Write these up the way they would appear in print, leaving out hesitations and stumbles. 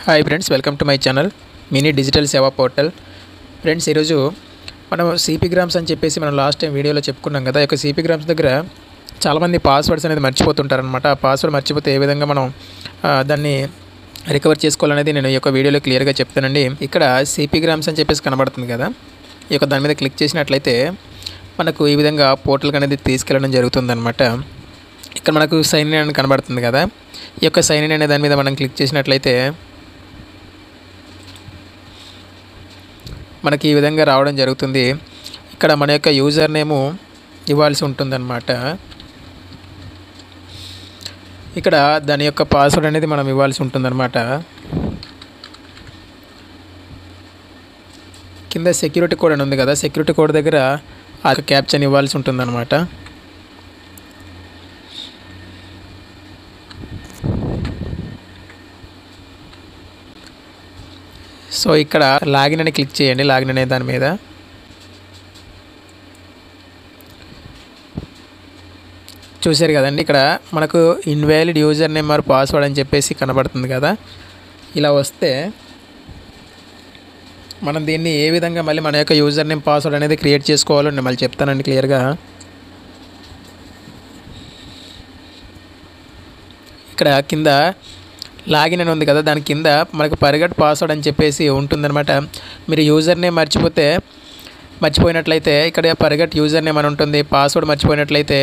Hi friends, welcome to my channel mini digital సేవా portal. Friends, ఈరోజు మనం CP grams అని చెప్పేసి మనం లాస్ట్ టైం వీడియోలో చెప్పుకున్నాం కదా. ఈ యొక్క సిపి గ్రామ్స్ దగ్గర చాలామంది పాస్వర్డ్స్ అనేది మర్చిపోతుంటారనమాట. ఆ పాస్వర్డ్ మర్చిపోతే ఏ విధంగా మనం దాన్ని రికవర్ చేసుకోవాలనేది నేను ఈ యొక్క వీడియోలో క్లియర్గా చెప్తానండి. ఇక్కడ సిపి గ్రామ్స్ అని చెప్పేసి కనబడుతుంది కదా, ఈ యొక్క దాని మీద క్లిక్ చేసినట్లయితే మనకు ఈ విధంగా పోర్టల్కి అనేది తీసుకెళ్ళడం జరుగుతుందన్నమాట. ఇక్కడ మనకు సైన్ ఇన్ అని కనబడుతుంది కదా, ఈ యొక్క సైన్ ఇన్ అనే దాని మీద మనం క్లిక్ చేసినట్లయితే మనకి ఈ విధంగా రావడం జరుగుతుంది. ఇక్కడ మన యొక్క యూజర్ నేము ఇవ్వాల్సి ఉంటుందన్నమాట. ఇక్కడ దాని యొక్క పాస్వర్డ్ అనేది మనం ఇవ్వాల్సి ఉంటుందన్నమాట. కింద సెక్యూరిటీ కోడ్ అని ఉంది కదా, సెక్యూరిటీ కోడ్ దగ్గర ఆ క్యాప్చర్ని ఇవ్వాల్సి ఉంటుందన్నమాట. సో ఇక్కడ లాగిన్ అని క్లిక్ చేయండి. లాగిన్ అనే దాని మీద చూశారు కదండి, ఇక్కడ మనకు invalid user name or password అని చెప్పేసి కనబడుతుంది కదా. ఇలా వస్తే మనం దీన్ని ఏ విధంగా మళ్ళీ మన యొక్క యూజర్ నేమ్ పాస్వర్డ్ అనేది క్రియేట్ చేసుకోవాలో నేను మళ్ళీ చెప్తానండి క్లియర్గా. ఇక్కడ కింద లాగిన్ అని ఉంది కదా, దాని కింద మనకు ఫర్గాట్ పాస్వర్డ్ అని చెప్పేసి ఉంటుందన్నమాట. మీరు యూజర్ నేమ్ మర్చిపోయినట్లయితే ఇక్కడ ఫర్గాట్ యూజర్ నేమ్ అని ఉంటుంది, పాస్వర్డ్ మర్చిపోయినట్లయితే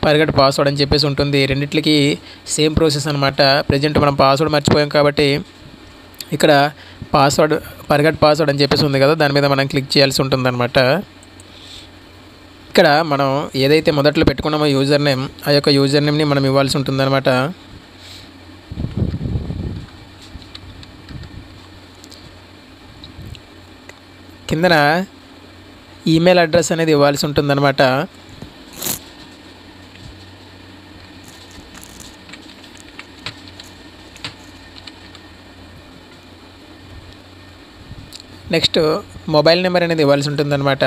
ఫర్గాట్ పాస్వర్డ్ అని చెప్పేసి ఉంటుంది. రెండిట్లకి సేమ్ ప్రాసెస్ అనమాట. ప్రజెంట్ మనం పాస్వర్డ్ మర్చిపోయాం కాబట్టి ఇక్కడ ఫర్గాట్ పాస్వర్డ్ అని చెప్పేసి ఉంది కదా, దాని మీద మనం క్లిక్ చేయాల్సి ఉంటుందన్నమాట. ఇక్కడ మనం ఏదైతే మొదట్లో పెట్టుకున్నామో యూజర్ నేమ్, ఆ యొక్క యూజర్ నేమ్ని మనం ఇవ్వాల్సి ఉంటుందన్నమాట. కిందన ఈమెయిల్ అడ్రస్ అనేది ఇవ్వాల్సి ఉంటుందన్నమాట. నెక్స్ట్ మొబైల్ నెంబర్ అనేది ఇవ్వాల్సి ఉంటుందన్నమాట,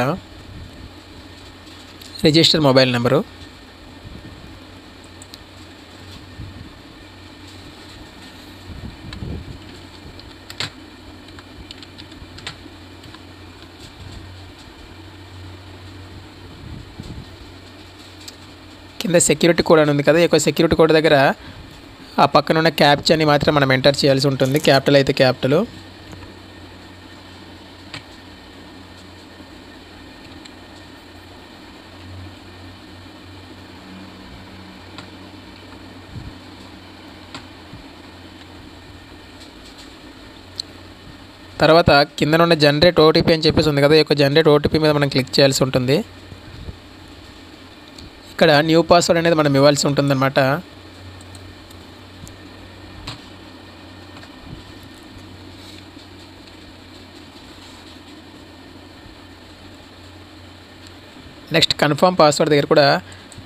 రిజిస్టర్ మొబైల్ నెంబరు. కింద సెక్యూరిటీ కోడ్ అని ఉంది కదా, ఈ యొక్క సెక్యూరిటీ కోడ్ దగ్గర ఆ పక్కన ఉన్న క్యాప్చాని మాత్రం మనం ఎంటర్ చేయాల్సి ఉంటుంది. క్యాపిటల్ అయితే క్యాపిటల్, తర్వాత కింద ఉన్న జనరేట్ ఓటీపీ అని చెప్పేసి ఉంది కదా, ఈ యొక్క జనరేట్ ఓటీపీ మీద మనం క్లిక్ చేయాల్సి ఉంటుంది. ఇక్కడ న్యూ పాస్వర్డ్ అనేది మనం ఇవ్వాల్సి ఉంటుందన్నమాట. నెక్స్ట్ కన్ఫర్మ్ పాస్వర్డ్ దగ్గర కూడా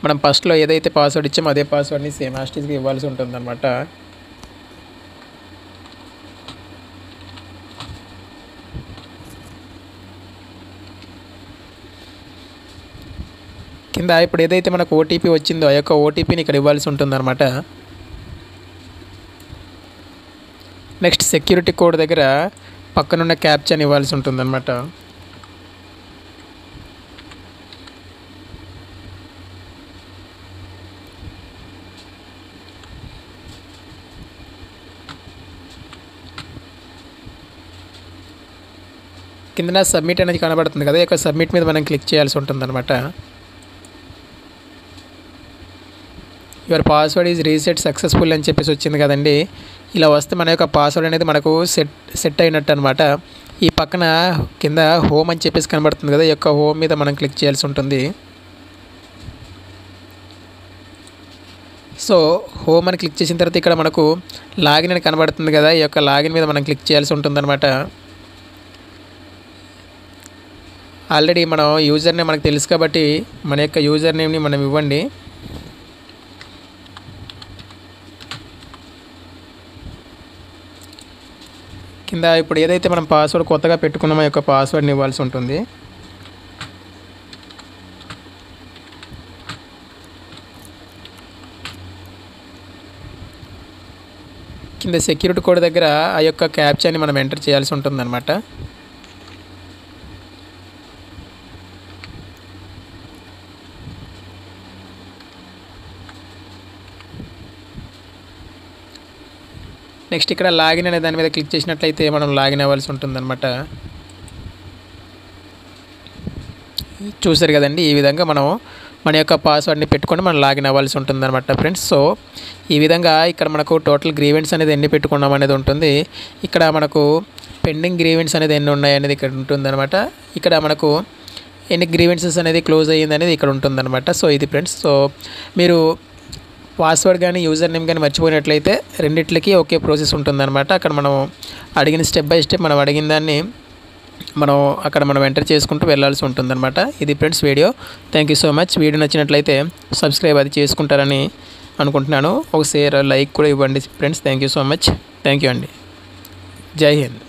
మనం ఫస్ట్లో ఏదైతే పాస్వర్డ్ ఇచ్చామో అదే పాస్వర్డ్ని సేమ్ యాస్టీస్గా ఇవ్వాల్సి ఉంటుందన్నమాట. కింద ఇప్పుడు ఏదైతే మనకు ఓటీపీ వచ్చిందో ఆ యొక్క ఓటీపీని ఇక్కడ ఇవ్వాల్సి ఉంటుందన్నమాట. నెక్స్ట్ సెక్యూరిటీ కోడ్ దగ్గర పక్కనున్న క్యాప్చాని ఇవ్వాల్సి ఉంటుందన్నమాట. కింద సబ్మిట్ అనేది కనబడుతుంది కదా, ఈ యొక్క సబ్మిట్ మీద మనం క్లిక్ చేయాల్సి ఉంటుందన్నమాట. Your password is reset successful అని చెప్పేసి వచ్చింది కదండి. ఇలా వస్తే మన యొక్క పాస్వర్డ్ అనేది మనకు సెట్ అయినట్టు అనమాట. ఈ పక్కన కింద హోమ్ అని చెప్పేసి కనబడుతుంది కదా, ఈ యొక్క హోమ్ మీద మనం క్లిక్ చేయాల్సి ఉంటుంది. సో హోమ్ అని క్లిక్ చేసిన తర్వాత ఇక్కడ మనకు లాగిన్ అని కనబడుతుంది కదా, ఈ యొక్క లాగిన్ మీద మనం క్లిక్ చేయాల్సి ఉంటుందన్నమాట. ఆల్రెడీ మనం యూజర్ నేమ్ మనకు తెలుసు కాబట్టి మన యొక్క యూజర్ నేమ్ని మనం ఇవ్వండి. కింద ఇప్పుడు ఏదైతే మనం పాస్వర్డ్ కొత్తగా పెట్టుకున్నామో ఆ యొక్క పాస్వర్డ్ని ఇవ్వాల్సి ఉంటుంది. కింద సెక్యూరిటీ కోడ్ దగ్గర ఆ యొక్క క్యాప్చాని మనం ఎంటర్ చేయాల్సి ఉంటుందన్నమాట. నెక్స్ట్ ఇక్కడ లాగిన్ అనే దాని మీద క్లిక్ చేసినట్లయితే మనం లాగిన్ అవ్వాల్సి ఉంటుందన్నమాట. చూసారు కదండి, ఈ విధంగా మనం మన యొక్క పాస్వర్డ్ని పెట్టుకొని మనం లాగిన్ అవ్వాల్సి ఉంటుందన్నమాట ఫ్రెండ్స్. సో ఈ విధంగా ఇక్కడ మనకు టోటల్ గ్రీవెంట్స్ అనేది ఎన్ని పెట్టుకున్నాం అనేది ఉంటుంది. ఇక్కడ మనకు పెండింగ్ గ్రీవెంట్స్ అనేది ఎన్ని ఉన్నాయి అనేది ఇక్కడ ఉంటుందన్నమాట. ఇక్కడ మనకు ఎన్ని గ్రీవెన్సెస్ అనేది క్లోజ్ అయ్యింది అనేది ఇక్కడ ఉంటుందన్నమాట. సో ఇది ఫ్రెండ్స్. సో మీరు పాస్వర్డ్ కానీ యూజర్ నేమ్ కానీ మర్చిపోయినట్లయితే రెండిట్లకి ఒకే ప్రాసెస్ ఉంటుందన్నమాట. అక్కడ మనం అడిగిన స్టెప్ బై స్టెప్ మనం అడిగిన దాన్ని మనం ఎంటర్ చేసుకుంటూ వెళ్ళాల్సి ఉంటుందన్నమాట. ఇది friends video. Thank you so much. Video నచ్చినట్లయితే సబ్స్క్రైబ్ అది చేసుకుంటారని అనుకుంటున్నాను. ఒక షేర్ లైక్ కూడా ఇవ్వండి friends. Thank you so much. Thank you అండి. జై హింద్.